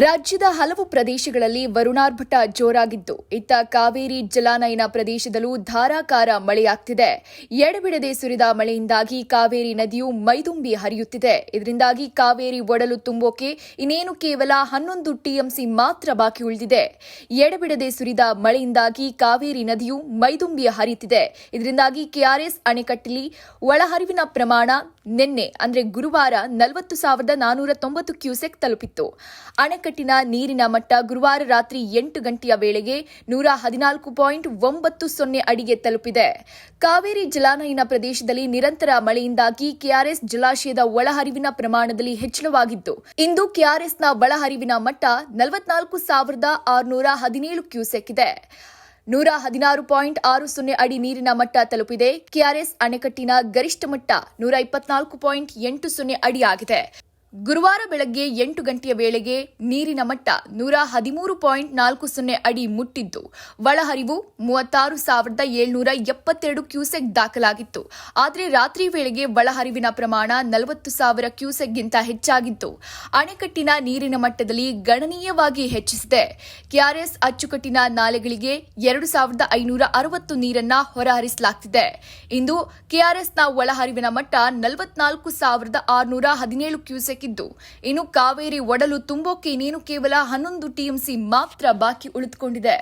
ರಾಜ್ಯದ ಹಲವು ಪ್ರದೇಶಗಳಲ್ಲಿ ವರುಣಾರ್ಭಟ ಜೋರಾಗಿದ್ದು, ಇತ್ತ ಕಾವೇರಿ ಜಲಾನಯನ ಪ್ರದೇಶದಲ್ಲೂ ಧಾರಾಕಾರ ಮಳೆಯಾಗ್ತಿದೆ. ಎಡಬಿಡದೆ ಸುರಿದ ಮಳೆಯಿಂದಾಗಿ ಕಾವೇರಿ ನದಿಯು ಮೈದುಂಬಿ ಹರಿಯುತ್ತಿದೆ. ಇದರಿಂದಾಗಿ ಕಾವೇರಿ ಒಡಲು ತುಂಬೋಕೆ ಇನ್ನೇನು ಕೇವಲ 11 ಟಿಎಂಸಿ ಮಾತ್ರ ಬಾಕಿ ಉಳಿದಿದೆ. ಎಡಬಿಡದೆ ಸುರಿದ ಮಳೆಯಿಂದಾಗಿ ಕಾವೇರಿ ನದಿಯು ಮೈದುಂಬಿ ಹರಿಯುತ್ತಿದೆ. ಇದರಿಂದಾಗಿ ಕೆಆರ್ಎಸ್ ಅಣೆಕಟ್ಟೆಯಲ್ಲಿ ಒಳಹರಿವಿನ ಪ್ರಮಾಣ ನಿನ್ನೆ ಅಂದರೆ ಗುರುವಾರ 40,490 ಕ್ಯೂಸೆಕ್ ತಲುಪಿತ್ತು. ಅಣೆಕಟ್ಟಿನ ನೀರಿನ ಮಟ್ಟ ಗುರುವಾರ ರಾತ್ರಿ 8 ಗಂಟೆಯ ವೇಳೆಗೆ 114.90 ಅಡಿಗೆ ತಲುಪಿದೆ. ಕಾವೇರಿ ಜಲಾನಯನ ಪ್ರದೇಶದಲ್ಲಿ ನಿರಂತರ ಮಳೆಯಿಂದಾಗಿ ಕೆಆರ್ಎಸ್ ಜಲಾಶಯದ ಒಳಹರಿವಿನ ಪ್ರಮಾಣದಲ್ಲಿ ಹೆಚ್ಚಳವಾಗಿದ್ದು, ಇಂದು ಕೆಆರ್ಎಸ್ನ ಒಳಹರಿವಿನ ಮಟ್ಟ 44,617 ಕ್ಯೂಸೆಕ್ ಇದೆ. 116.60 ಅಡಿ ನೀರಿನ ಮಟ್ಟ ತಲುಪಿದೆ. ಕೆಆರ್ಎಸ್ ಅಣೆಕಟ್ಟಿನ ಗರಿಷ್ಠ ಮಟ್ಟ 124.80 ಅಡಿ ಆಗಿದೆ. ಗುರುವಾರ ಬೆಳಗ್ಗೆ 8 ಗಂಟೆಯ ವೇಳೆಗೆ ನೀರಿನ ಮಟ್ಟ 113.40 ಅಡಿ ಮುಟ್ಟಿದ್ದು, ಒಳಹರಿವು 36,772 ಕ್ಯೂಸೆಕ್ ದಾಖಲಾಗಿತ್ತು. ಆದರೆ ರಾತ್ರಿ ವೇಳೆಗೆ ಒಳಹರಿವಿನ ಪ್ರಮಾಣ 40,000 ಕ್ಯೂಸೆಕ್ಗಿಂತ ಹೆಚ್ಚಾಗಿದ್ದು, ಅಣೆಕಟ್ಟಿನ ನೀರಿನ ಮಟ್ಟದಲ್ಲಿ ಗಣನೀಯವಾಗಿ ಹೆಚ್ಚಿಸಿದೆ. ಕೆಆರ್ಎಸ್ ಅಚ್ಚುಕಟ್ಟಿನ ನಾಲೆಗಳಿಗೆ 2,560 ನೀರನ್ನ ಹೊರಹರಿಸಲಾಗುತ್ತಿದೆ. ಇಂದು ಕೆಆರ್ಎಸ್ನ ಒಳಹರಿವಿನ ಮಟ್ಟ 44,617 ಕ್ಯೂಸೆಕ್ ಇದ್ದು, ಇನ್ನು ಕಾವೇರಿ ಒಡಲು ತುಂಬೋಕೆ ಇನ್ನೇನು ಕೇವಲ 11 ಟಿಎಂಸಿ ಮಾತ್ರ ಬಾಕಿ ಉಳಿದುಕೊಂಡಿದೆ.